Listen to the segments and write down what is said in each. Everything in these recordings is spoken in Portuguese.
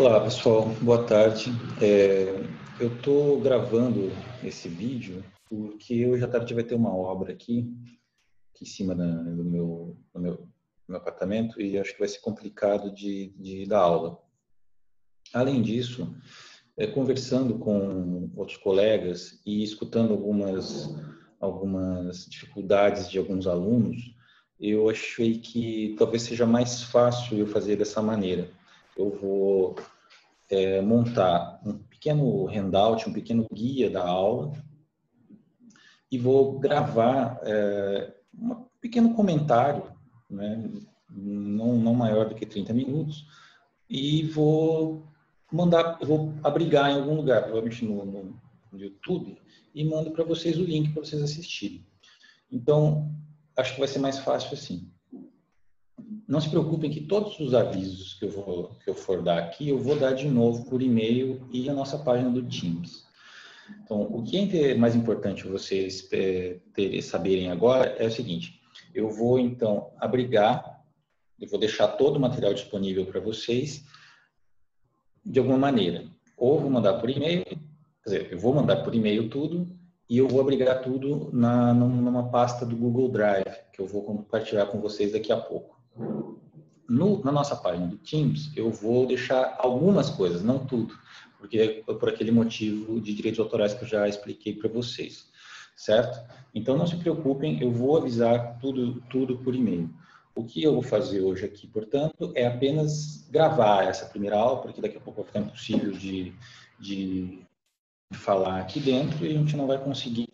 Olá pessoal, boa tarde. Eu estou gravando esse vídeo porque hoje à tarde vai ter uma obra aqui em cima do meu apartamento e acho que vai ser complicado de dar aula. Além disso, conversando com outros colegas e escutando algumas dificuldades de alguns alunos, eu achei que talvez seja mais fácil eu fazer dessa maneira. Eu vou montar um pequeno handout, um pequeno guia da aula e vou gravar um pequeno comentário, né, não maior do que 30 minutos, e vou abrigar em algum lugar, provavelmente no YouTube, e mando para vocês o link para vocês assistirem. Então, acho que vai ser mais fácil assim. Não se preocupem que todos os avisos que eu for dar aqui, eu vou dar de novo por e-mail e na nossa página do Teams. Então, o que é mais importante vocês saberem agora é o seguinte: eu vou então eu vou deixar todo o material disponível para vocês de alguma maneira. Ou vou mandar por e-mail, quer dizer, eu vou mandar por e-mail tudo e eu vou abrigar tudo numa pasta do Google Drive, que eu vou compartilhar com vocês daqui a pouco. Na nossa página do Teams, eu vou deixar algumas coisas, não tudo, porque é por aquele motivo de direitos autorais que eu já expliquei para vocês, certo? Então, não se preocupem, eu vou avisar tudo por e-mail. O que eu vou fazer hoje aqui, portanto, é apenas gravar essa primeira aula, porque daqui a pouco vai ficar impossível de falar aqui dentro e a gente não vai conseguir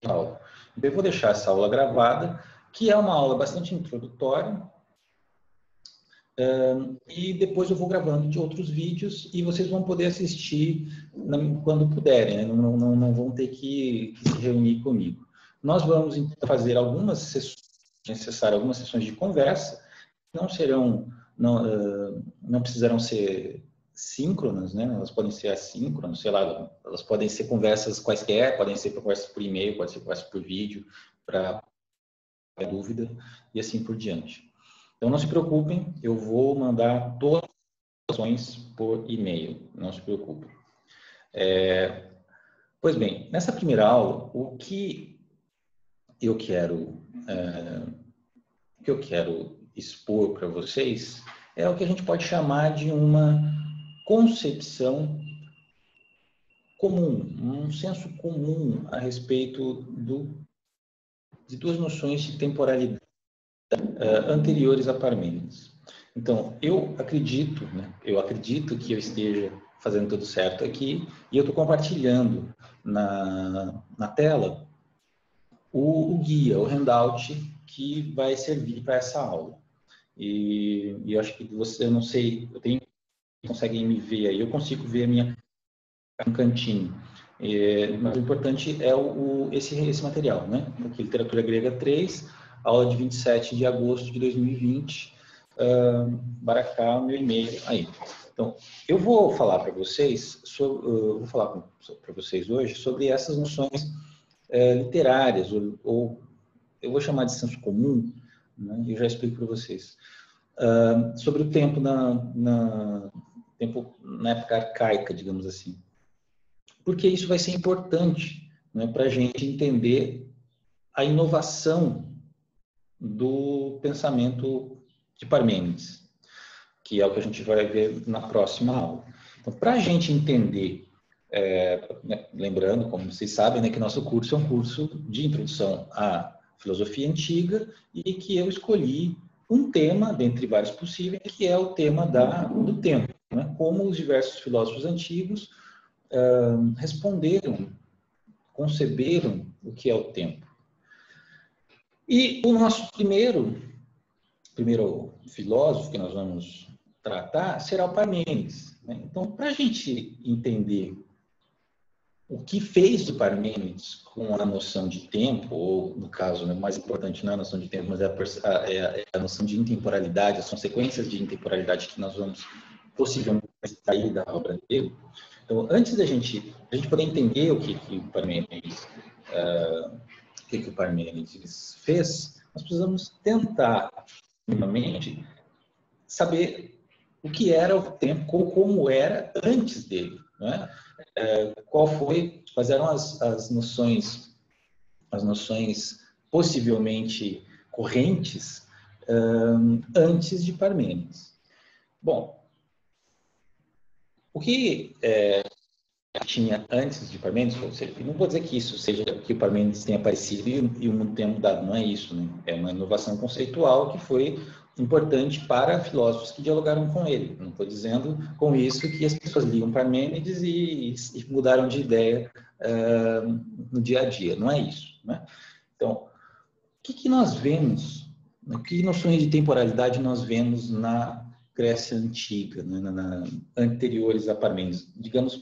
a aula. Então, eu vou deixar essa aula gravada, que é uma aula bastante introdutória, e depois eu vou gravando de outros vídeos e vocês vão poder assistir quando puderem, né? Não vão ter que se reunir comigo. Nós vamos então fazer algumas sessões de conversa, não precisarão ser síncronas, né? Elas podem ser assíncronas, sei lá, elas podem ser conversas quaisquer, podem ser conversas por e-mail, pode ser conversas por vídeo, para dúvida e assim por diante. Então, não se preocupem, eu vou mandar todas as ações por e-mail, não se preocupem. Pois bem, nessa primeira aula, o que eu quero expor para vocês é o que a gente pode chamar de uma concepção comum, um senso comum a respeito de duas noções de temporalidade anteriores a Parmênides. Então, eu acredito que eu esteja fazendo tudo certo aqui e eu estou compartilhando na tela o guia, o handout que vai servir para essa aula. E eu acho que eu não sei, conseguem me ver aí, eu consigo ver a minha um cantinho. Mas o importante é esse material, né? Aqui, Literatura Grega 3, aula de 27 de agosto de 2020, Baracá, meu e-mail aí. Então, eu vou falar para vocês, hoje sobre essas noções literárias, ou eu vou chamar de senso comum, né? Eu já explico para vocês. Sobre o tempo na época arcaica, digamos assim. Porque isso vai ser importante, né, para a gente entender a inovação do pensamento de Parmênides, que é o que a gente vai ver na próxima aula. Então, para a gente entender, lembrando, como vocês sabem, né, que nosso curso é um curso de introdução à filosofia antiga e que eu escolhi um tema, dentre vários possíveis, que é o tema do tempo, né, como os diversos filósofos antigos responderam, conceberam o que é o tempo. E o nosso primeiro filósofo que nós vamos tratar será o Parmênides, né? Então, para a gente entender o que fez o Parmênides com a noção de tempo, ou no caso, né, mais importante não é a noção de tempo, mas é a noção de intemporalidade, as consequências de intemporalidade que nós vamos possivelmente extrair da obra dele. Então, antes da gente poder entender o que o Parmênides fez, nós precisamos tentar, minimamente, saber o que era o tempo, como era antes dele, né? Quais eram as noções possivelmente correntes antes de Parmênides. Bom, o que tinha antes de Parmênides, ou seja, não vou dizer que isso seja que o Parmênides tenha aparecido e o mundo tenha mudado, não é isso, né? É uma inovação conceitual que foi importante para filósofos que dialogaram com ele. Não estou dizendo com isso que as pessoas ligam Parmênides e mudaram de ideia no dia a dia, não é isso, né? Então, o que nós vemos, que noções de temporalidade nós vemos na Grécia Antiga, né, anteriores a Parmênides, digamos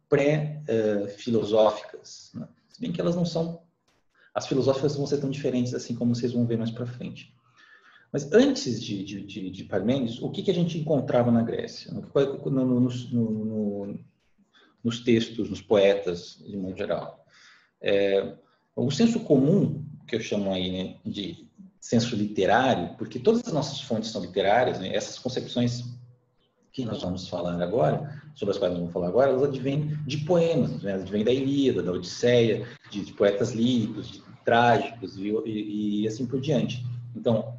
pré-filosóficas, né? Se bem que elas não são, as filosóficas vão ser tão diferentes assim como vocês vão ver mais para frente. Mas antes de Parmênides, o que a gente encontrava na Grécia? Nos textos, nos poetas, de modo geral. O senso comum, que eu chamo aí, né, de senso literário, porque todas as nossas fontes são literárias, né, essas concepções que nós vamos falar agora, sobre as quais nós vamos falar agora, elas advêm de poemas, né, advêm da Ilíada, da Odisseia, de poetas líricos, de trágicos e assim por diante. Então,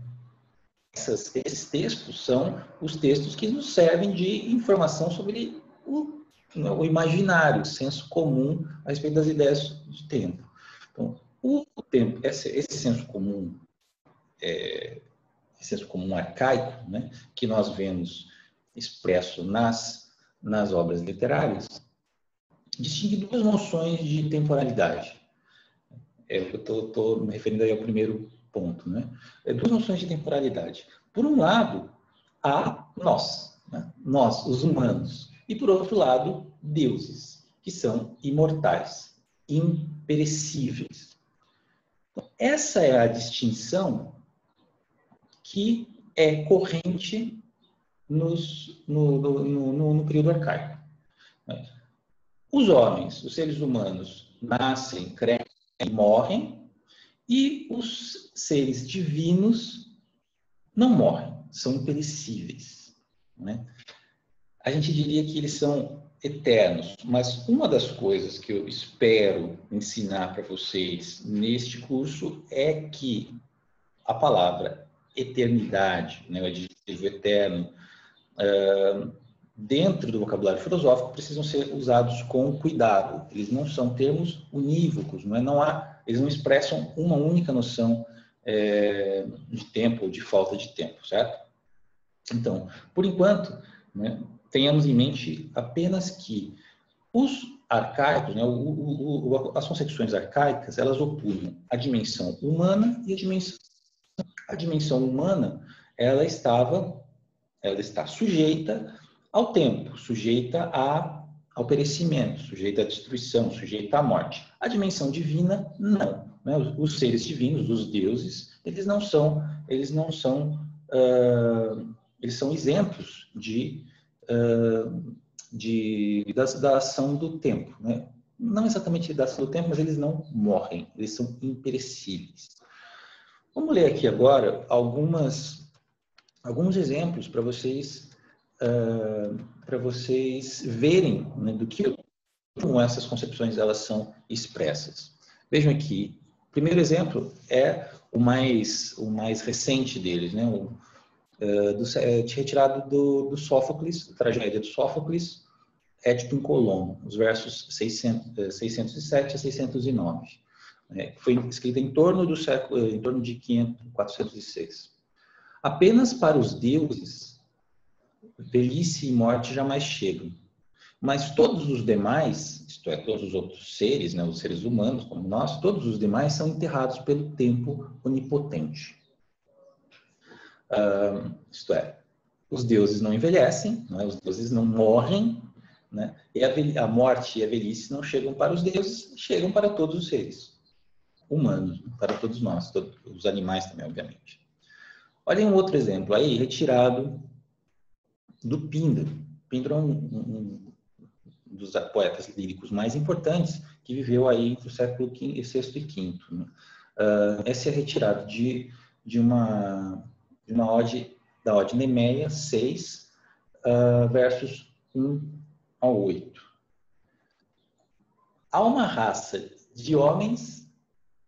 esses textos são os textos que nos servem de informação sobre o imaginário, o senso comum a respeito das ideias de tempo. Então, o tempo, esse senso comum, esse senso comum arcaico, né, que nós vemos expresso nas obras literárias, distingue duas noções de temporalidade. Eu estou me referindo aí ao primeiro ponto, né? Duas noções de temporalidade. Por um lado, há nós, né? Nós, os humanos, e por outro lado, deuses, que são imortais, imperecíveis. Então, essa é a distinção que é corrente no período arcaico. Os homens, os seres humanos, nascem, crescem e morrem, e os seres divinos não morrem, são imperecíveis, né? A gente diria que eles são eternos, mas uma das coisas que eu espero ensinar para vocês neste curso é que a palavra eternidade, né, o adjetivo eterno, dentro do vocabulário filosófico, precisam ser usados com cuidado. Eles não são termos unívocos, eles não expressam uma única noção de tempo ou de falta de tempo, certo? Então, por enquanto, né, tenhamos em mente apenas que os arcaicos, né, as concepções arcaicas, elas opunham a dimensão humana e a dimensão humana, ela está sujeita ao tempo, sujeita ao perecimento, sujeita à destruição, sujeita à morte. A dimensão divina, não. Né? Os seres divinos, os deuses, eles são isentos da ação do tempo. Né? Não exatamente da ação do tempo, mas eles não morrem, eles são imperecíveis. Vamos ler aqui agora alguns exemplos para vocês verem, né, do que como essas concepções elas são expressas. Vejam aqui, o primeiro exemplo é o mais recente deles, né, retirado do Sófocles, da tragédia do Sófocles, Édipo em Colono, os versos 607 a 609. Foi escrita em torno de 406. Apenas para os deuses, velhice e morte jamais chegam. Mas todos os demais, isto é, todos os outros seres, né, os seres humanos como nós, todos os demais são enterrados pelo tempo onipotente. Isto é, os deuses não envelhecem, né, os deuses não morrem, né, e a morte e a velhice não chegam para os deuses, chegam para todos os seres humanos, para todos nós, todos os animais também, obviamente. Olhem um outro exemplo aí, retirado do Píndaro. Píndaro é um dos poetas líricos mais importantes que viveu aí entre o século VI e V. Né? Esse é retirado de uma ode, da Ode Nemeia 6, versos 1 ao 8. Há uma raça de homens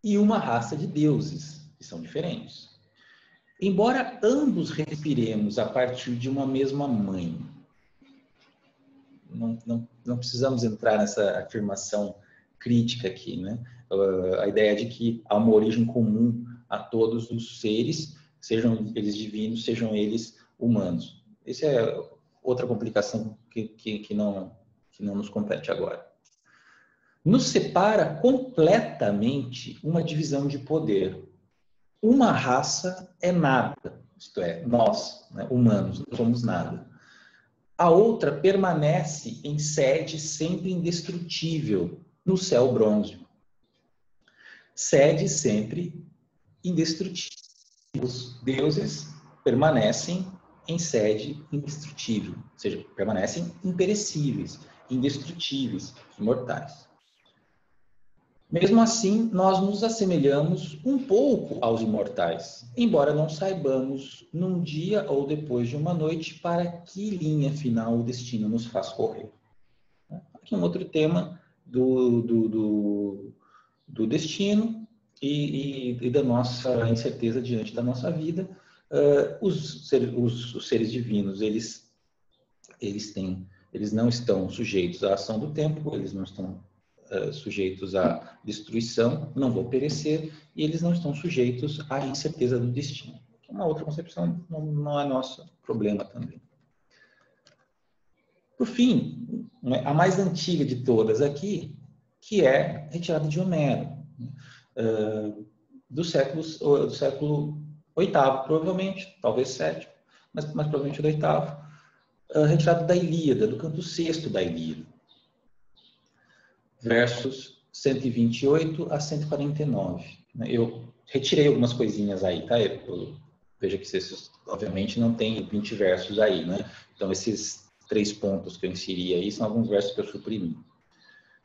e uma raça de deuses, que são diferentes. Embora ambos respiremos a partir de uma mesma mãe, não precisamos entrar nessa afirmação crítica aqui, né? A ideia de que há uma origem comum a todos os seres, sejam eles divinos, sejam eles humanos. Essa é outra complicação que não nos compete agora. Nos separa completamente uma divisão de poder. Uma raça é nada, isto é, nós, né, humanos, não somos nada. A outra permanece em sede sempre indestrutível, no céu bronze. Sede sempre indestrutível. Os deuses permanecem em sede indestrutível, ou seja, permanecem imperecíveis, indestrutíveis, imortais. Mesmo assim, nós nos assemelhamos um pouco aos imortais, embora não saibamos, num dia ou depois de uma noite, para que linha final o destino nos faz correr. Aqui um outro tema do destino e da nossa incerteza diante da nossa vida. Os seres divinos, eles não estão sujeitos à ação do tempo, eles não estão sujeitos à destruição, não vão perecer, e eles não estão sujeitos à incerteza do destino. Uma outra concepção não é nosso problema também. Por fim, a mais antiga de todas aqui, que é retirada de Homero, do século VIII, provavelmente, talvez VII, mas provavelmente do VIII, retirada da Ilíada, do canto sexto da Ilíada. Versos 128 a 149. Eu retirei algumas coisinhas aí, tá? Veja que vocês, obviamente, não tem 20 versos aí, né? Então, esses 3 pontos que eu inseri aí são alguns versos que eu suprimi.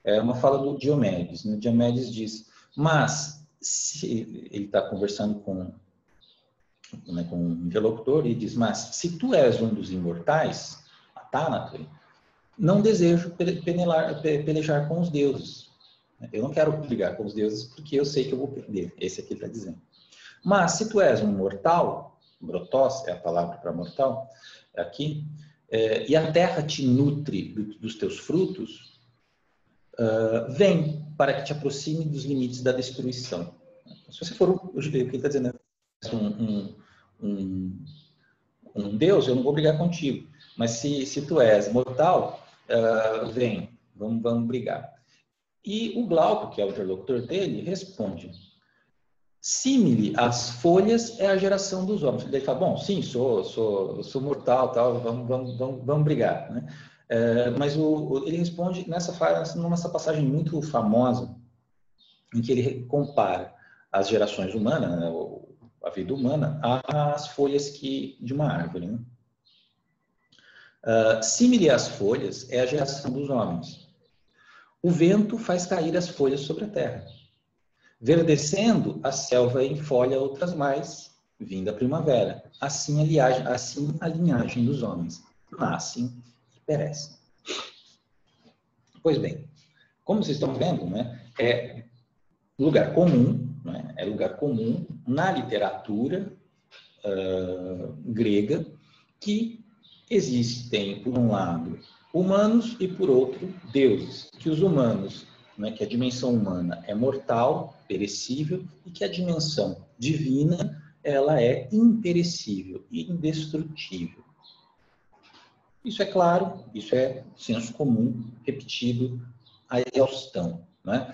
É uma fala do Diomedes, né? Diomedes diz, mas, se ele está conversando com um interlocutor, e diz, mas, se tu és um dos imortais, Athanato, não desejo pelejar com os deuses. Eu não quero brigar com os deuses porque eu sei que eu vou perder. Esse aqui está dizendo. Mas se tu és um mortal, brotós é a palavra para mortal, aqui, e a terra te nutre dos teus frutos, vem para que te aproxime dos limites da destruição. Se você for o que ele está dizendo, um deus, eu não vou brigar contigo. Mas se tu és mortal, vem, vamos brigar. E o Glauco, que é o interlocutor dele, responde, símile às folhas é a geração dos homens. Ele fala, bom, sim, sou mortal, tal, vamos brigar, né? Mas ele responde nessa passagem muito famosa, em que ele compara as gerações humanas, né, a vida humana, às folhas de uma árvore, né? Símile às folhas é a geração dos homens. O vento faz cair as folhas sobre a terra. Verdecendo, a selva enfolha outras mais, vinda a primavera. Assim a linhagem dos homens. Nascem e perecem. Pois bem, como vocês estão vendo, né, é lugar comum, né, na literatura grega que existem, por um lado, humanos e, por outro, deuses. Que os humanos, né, que a dimensão humana é mortal, perecível, e que a dimensão divina ela é imperecível e indestrutível. Isso é claro, isso é senso comum, repetido a exaustão, né?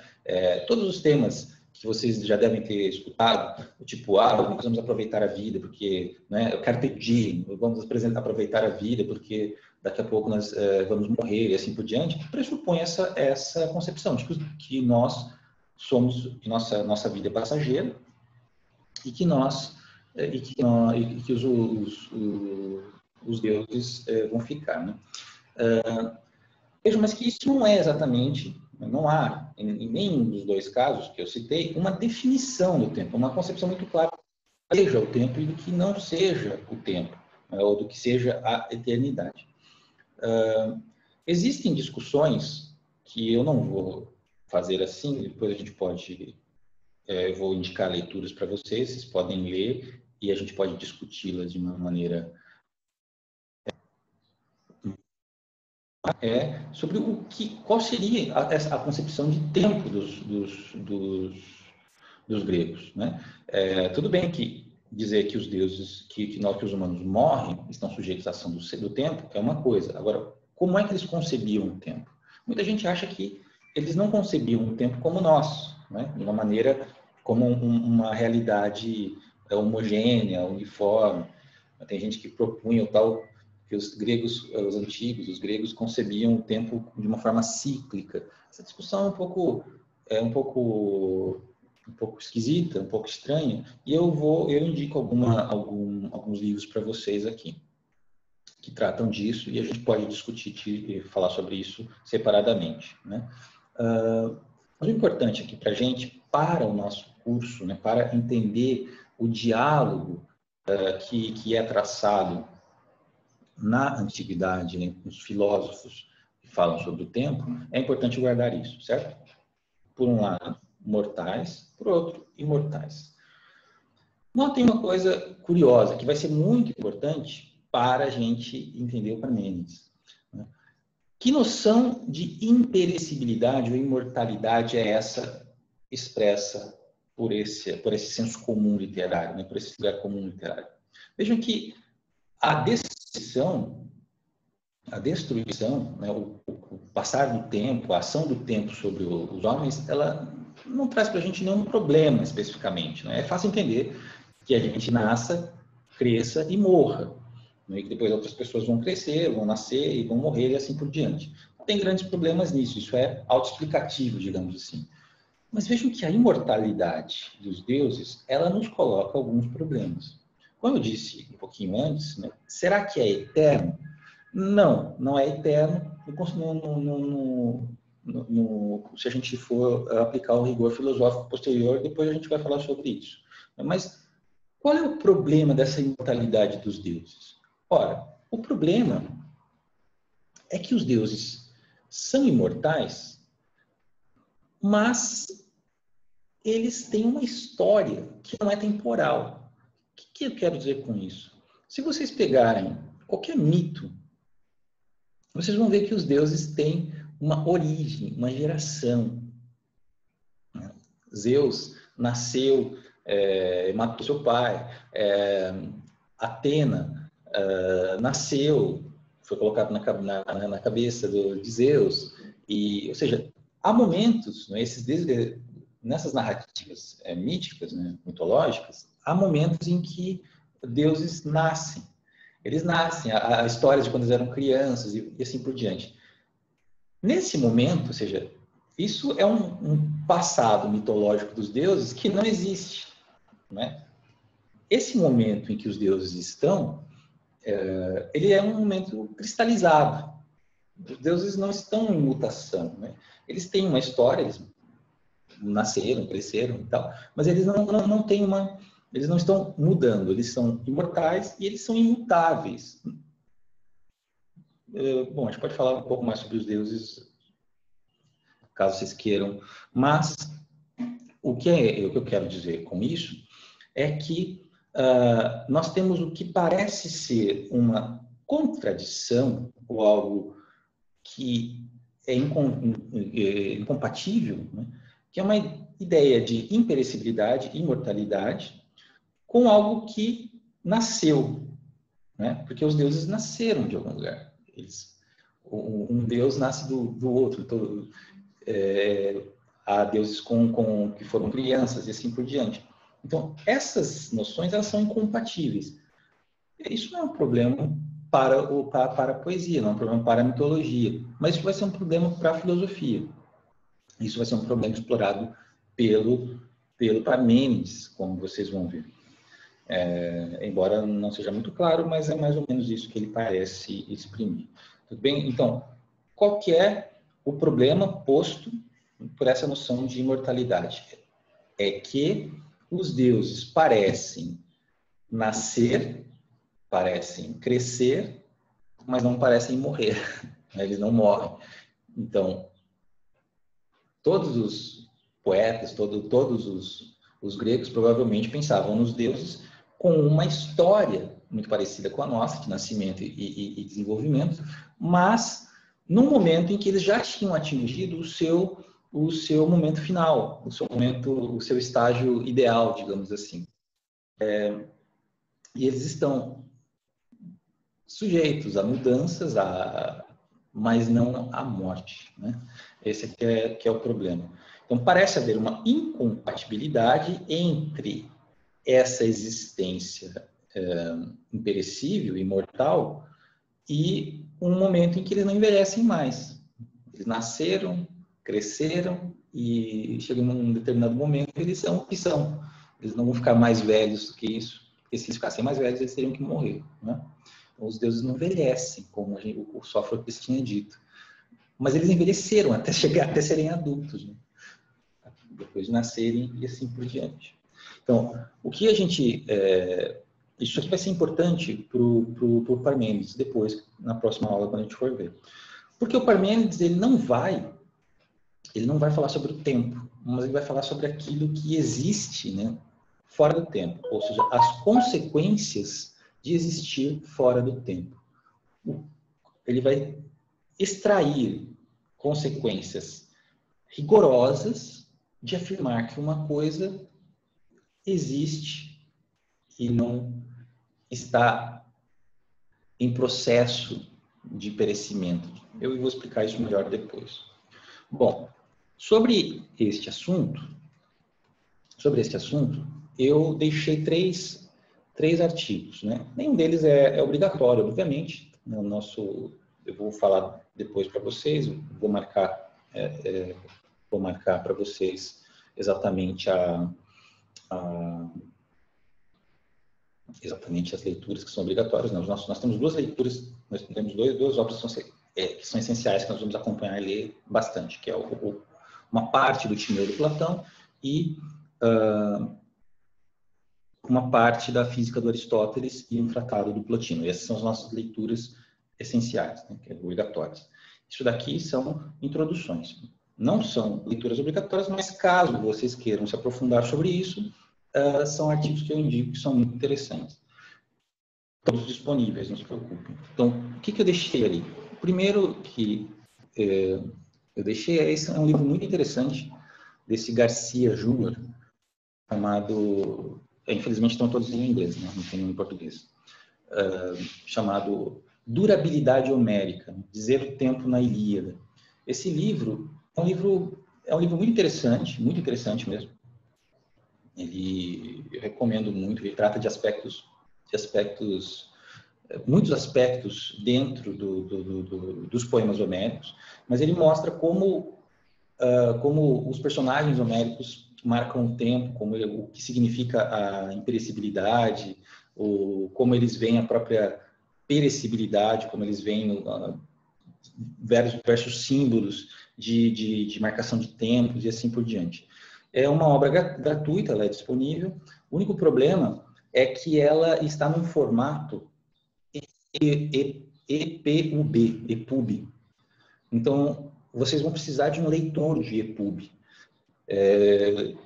Todos os temas que vocês já devem ter escutado, tipo, nós vamos aproveitar a vida, porque, né, carpe diem, vamos aproveitar a vida, porque daqui a pouco nós vamos morrer e assim por diante, pressupõe essa concepção de que nós somos, que nossa vida é passageira e que os deuses vão ficar, né? Veja, mas que isso não é exatamente, não há, em nenhum dos dois casos que eu citei, uma definição do tempo, uma concepção muito clara do que seja o tempo e do que não seja o tempo, né, ou do que seja a eternidade. Existem discussões que eu não vou fazer assim, depois a gente pode, eu vou indicar leituras para vocês, vocês podem ler e a gente pode discuti-las de uma maneira sobre qual seria a concepção de tempo dos gregos, né? Tudo bem que dizer que os deuses, que nós, que os humanos morrem, estão sujeitos à ação do tempo, é uma coisa. Agora, como é que eles concebiam o tempo? Muita gente acha que eles não concebiam o tempo como nós, né? De uma maneira, como uma realidade homogênea, uniforme. Tem gente que propunha o tal que os gregos, os antigos, os gregos concebiam o tempo de uma forma cíclica. Essa discussão é um pouco esquisita, um pouco estranha, e eu indico alguns livros para vocês aqui que tratam disso, e a gente pode discutir e falar sobre isso separadamente, né? Mas o importante aqui para a gente, para o nosso curso, né, para entender o diálogo que é traçado na antiguidade, né, os filósofos que falam sobre o tempo, é importante guardar isso, certo? Por um lado, mortais, por outro, imortais. Notem uma coisa curiosa, que vai ser muito importante para a gente entender o Parmênides. Que noção de imperecibilidade ou imortalidade é essa expressa por esse senso comum literário, né? Por esse lugar comum literário? Vejam que a destruição, né? o passar do tempo, a ação do tempo sobre os homens, ela não traz para a gente nenhum problema especificamente. Né? É fácil entender que a gente nasça, cresça e morra. Né? E que depois outras pessoas vão crescer, vão nascer e vão morrer e assim por diante. Não tem grandes problemas nisso, isso é autoexplicativo, digamos assim. Mas vejam que a imortalidade dos deuses, ela nos coloca alguns problemas. Como eu disse um pouquinho antes, né? Será que é eterno? Não, não é eterno. Se a gente for aplicar o rigor filosófico posterior, depois a gente vai falar sobre isso. Mas qual é o problema dessa imortalidade dos deuses? Ora, o problema é que os deuses são imortais, mas eles têm uma história que não é temporal. O que eu quero dizer com isso? Se vocês pegarem qualquer mito, vocês vão ver que os deuses têm uma origem, uma geração. Zeus nasceu, matou seu pai. Atena nasceu, foi colocado na cabeça de Zeus. Ou seja, há momentos, né, nessas narrativas míticas, né, mitológicas, há momentos em que deuses nascem. Eles nascem, a história de quando eles eram crianças e assim por diante. Nesse momento, ou seja, isso é um passado mitológico dos deuses que não existe. Né? Esse momento em que os deuses estão, ele é um momento cristalizado. Os deuses não estão em mutação. Né? Eles têm uma história, eles nasceram, cresceram e tal, mas eles não têm eles não estão mudando, eles são imortais e eles são imutáveis. Bom, a gente pode falar um pouco mais sobre os deuses, caso vocês queiram, mas o que eu quero dizer com isso é que nós temos o que parece ser uma contradição ou algo que é incompatível, né? Que é uma ideia de imperecibilidade, imortalidade, com algo que nasceu, né? Porque os deuses nasceram de algum lugar. Um deus nasce do outro. Então, há deuses que foram crianças e assim por diante. Então, essas noções elas são incompatíveis. Isso não é um problema para a poesia, não é um problema para a mitologia, mas isso vai ser um problema para a filosofia. Isso vai ser um problema explorado pelo Parmênides, como vocês vão ver. Embora não seja muito claro, mas é mais ou menos isso que ele parece exprimir. Tudo bem? Então, qual que é o problema posto por essa noção de imortalidade? É que os deuses parecem nascer, parecem crescer mas não parecem morrer, né? Eles não morrem. Então, todos os poetas, todos os gregos provavelmente pensavam nos deuses com uma história muito parecida com a nossa, de nascimento e desenvolvimento, mas num momento em que eles já tinham atingido o seu momento final, o seu estágio ideal, digamos assim. E eles estão sujeitos a mudanças, mas não à morte, né? Esse que é o problema. Então, parece haver uma incompatibilidade entre essa existência imperecível, imortal, e um momento em que eles não envelhecem mais. Eles nasceram, cresceram e chegam num determinado momento eles são o que são. Eles não vão ficar mais velhos do que isso, porque se eles ficassem mais velhos eles teriam que morrer, né? Então, os deuses não envelhecem, como o Sófocles tinha dito. Mas eles envelheceram até serem adultos, né? Depois de nascerem e assim por diante. Então, o que a gente... isso aqui vai ser importante para o Parmênides depois, na próxima aula, quando a gente for ver. Porque o Parmênides, ele não vai falar sobre o tempo, mas ele vai falar sobre aquilo que existe, né, fora do tempo. Ou seja, as consequências de existir fora do tempo. Ele vai extrair consequências rigorosas de afirmar que uma coisa existe e não está em processo de perecimento. Eu vou explicar isso melhor depois. Bom, sobre este assunto, eu deixei três artigos, né? Nenhum deles é obrigatório, obviamente. Eu vou falar depois para vocês, vou marcar para vocês exatamente exatamente as leituras que são obrigatórias. Nós temos duas leituras, nós temos duas obras que são essenciais, que nós vamos acompanhar e ler bastante, que é uma parte do Timeu do Platão e uma parte da Física do Aristóteles e um tratado do Plotino. E essas são as nossas leituras essenciais, né, que é obrigatórias. Isso daqui são introduções. Não são leituras obrigatórias, mas caso vocês queiram se aprofundar sobre isso, são artigos que eu indico que são muito interessantes. Todos disponíveis, não se preocupem. Então, o que eu deixei ali? O primeiro que eu deixei é um livro muito interessante, desse Garcia Júnior, chamado... Infelizmente estão todos em inglês, né? Não tem nenhum em português. Chamado Durabilidade Homérica, Dizer o Tempo na Ilíada. Esse livro é um livro muito interessante mesmo. Eu recomendo muito. Ele trata de muitos aspectos dentro dos poemas homéricos, mas ele mostra como os personagens homéricos marcam o tempo, o que significa a imperecibilidade, como eles veem a própria perecibilidade, como eles veem diversos símbolos de marcação de tempos e assim por diante. É uma obra gratuita, ela é disponível. O único problema é que ela está num formato EPUB. Então, vocês vão precisar de um leitor de EPUB.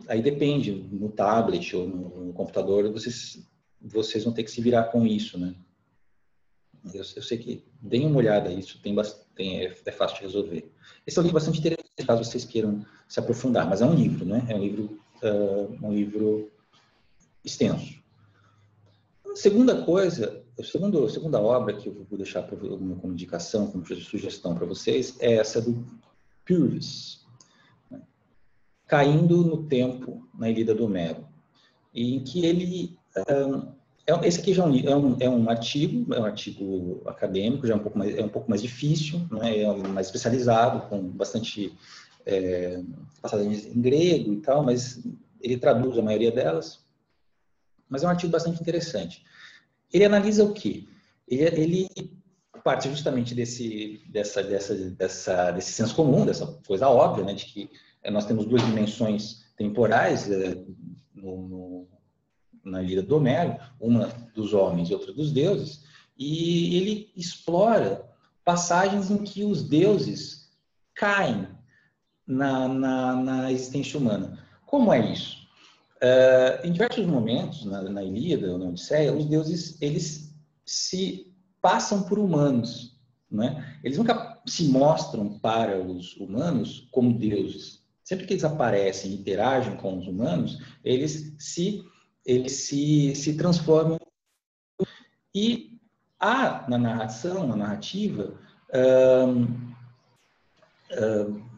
Aí depende, no tablet ou no computador, vocês vão ter que se virar com isso, né? Eu sei que deem uma olhada nisso, é fácil de resolver. Esse é um livro bastante interessante, caso vocês queiram se aprofundar, mas é um livro, né? É um livro extenso. A segunda coisa, a segunda obra que eu vou deixar como indicação, como sugestão para vocês, é essa do Pyrrhus, né? Caindo no Tempo, na Ilíada do Homero, em que ele... esse aqui já é um artigo acadêmico, já é um pouco mais difícil, né? É mais especializado, com bastante passagens em grego e tal, mas ele traduz a maioria delas. Mas é um artigo bastante interessante. Ele analisa o quê? Ele parte justamente desse senso comum, dessa coisa óbvia, né, de que nós temos duas dimensões temporais na Ilíada do Homero, uma dos homens e outra dos deuses, e ele explora passagens em que os deuses caem na existência humana. Como é isso? Em diversos momentos, na Ilíada ou na Odisseia, os deuses eles se passam por humanos, né? Eles nunca se mostram para os humanos como deuses. Sempre que eles aparecem e interagem com os humanos, eles se transformam. E há na narração, na narrativa,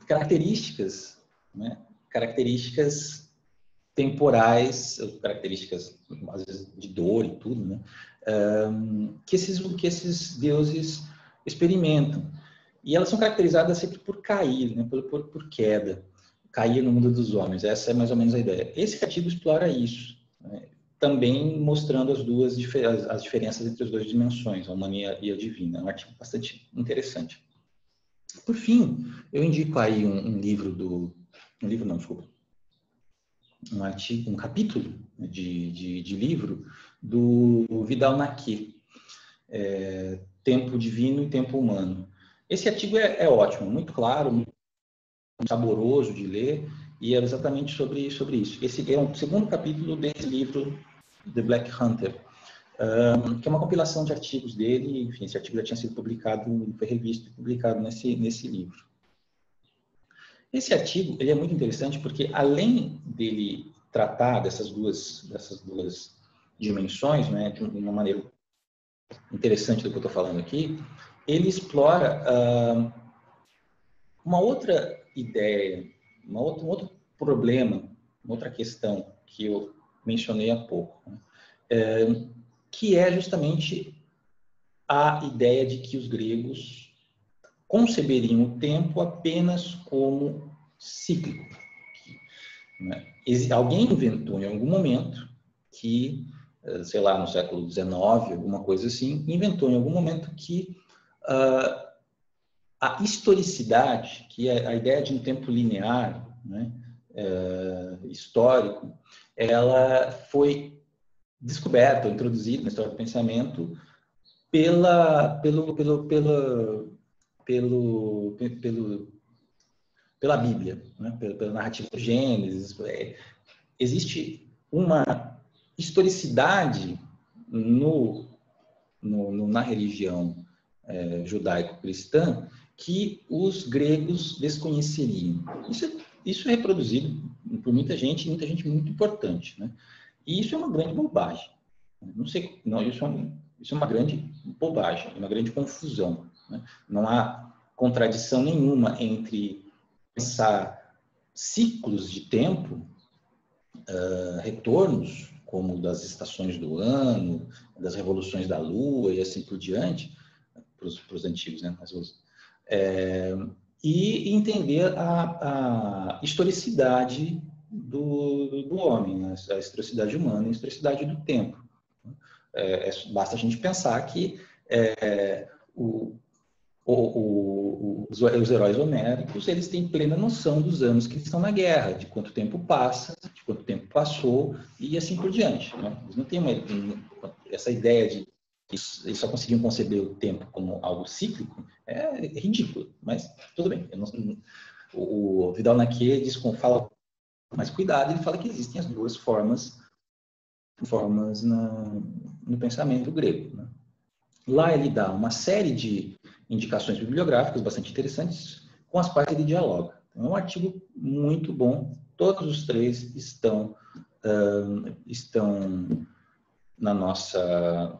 características, né? Características temporais, características às vezes de dor e tudo, né? Que esses deuses experimentam. E elas são caracterizadas sempre por cair, né? por queda, cair no mundo dos homens. Essa é mais ou menos a ideia. Esse artigo explora isso, né? Também mostrando as diferenças entre as duas dimensões, a humana e a divina. É um artigo bastante interessante. Por fim, eu indico aí um livro um capítulo de livro do Vidal-Naquet, Tempo Divino e Tempo Humano. Esse artigo é ótimo, muito claro, muito saboroso de ler, e é exatamente sobre isso. Esse é o segundo capítulo desse livro, The Black Hunter, que é uma compilação de artigos dele. Enfim, esse artigo já tinha sido publicado, foi revisto e publicado nesse livro. Esse artigo ele é muito interessante porque, além dele tratar dessas duas dimensões, né, de uma maneira interessante do que eu estou falando aqui, ele explora uma outra ideia, um outro problema, uma outra questão que eu mencionei há pouco, né, que é justamente a ideia de que os gregos conceberiam o tempo apenas como cíclico. Né? Alguém inventou em algum momento que, sei lá, no século XIX, alguma coisa assim, inventou em algum momento que a historicidade, que é a ideia de um tempo linear, né, histórico, ela foi descoberta, introduzida na história do pensamento pela Bíblia, né? pela narrativa do Gênesis. Existe uma historicidade na religião judaico-cristã que os gregos desconheceriam. Isso é reproduzido por muita gente muito importante, né? E isso é uma grande bobagem. Não sei, não, isso é uma grande bobagem, uma grande confusão, né? Não há contradição nenhuma entre pensar ciclos de tempo, retornos, como das estações do ano, das revoluções da Lua e assim por diante, para os antigos, né? E entender a historicidade do homem, né? A historicidade humana e a historicidade do tempo. Basta a gente pensar que os heróis homéricos, eles têm plena noção dos anos que eles estão na guerra, de quanto tempo passa, de quanto tempo passou e assim por diante, né? Eles não têm essa ideia de que eles só conseguiam conceber o tempo como algo cíclico. É ridículo, mas tudo bem. O Vidal-Naquet fala, mas cuidado, ele fala que existem as duas formas no pensamento grego, né? Lá ele dá uma série de indicações bibliográficas bastante interessantes, com as quais ele dialoga. Então, é um artigo muito bom. Todos os três estão na nossa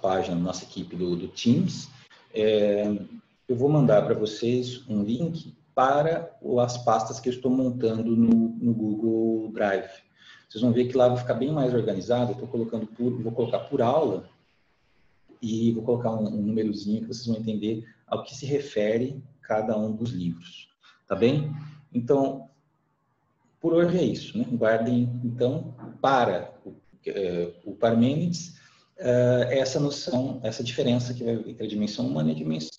página, na nossa equipe do Teams. Eu vou mandar para vocês um link para as pastas que eu estou montando no Google Drive. Vocês vão ver que lá vai ficar bem mais organizado. Eu vou colocar por aula e vou colocar um númerozinho que vocês vão entender ao que se refere cada um dos livros. Tá bem? Então, por hoje é isso, né? Guardem, então, para o Parmênides, essa noção, essa diferença que vai entre a dimensão humana e a dimensão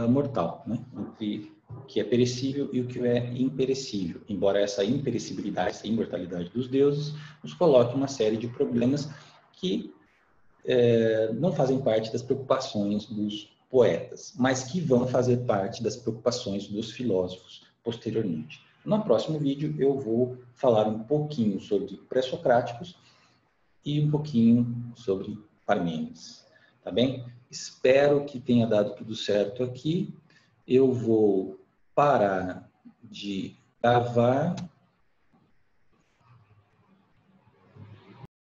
mortal, né? Entre o que é perecível e o que é imperecível. Embora essa imperecibilidade, essa imortalidade dos deuses, nos coloque uma série de problemas que não fazem parte das preocupações dos poetas, mas que vão fazer parte das preocupações dos filósofos posteriormente. No próximo vídeo eu vou falar um pouquinho sobre pré-socráticos e um pouquinho sobre Parmênides, tá bem? Espero que tenha dado tudo certo aqui. Eu vou parar de gravar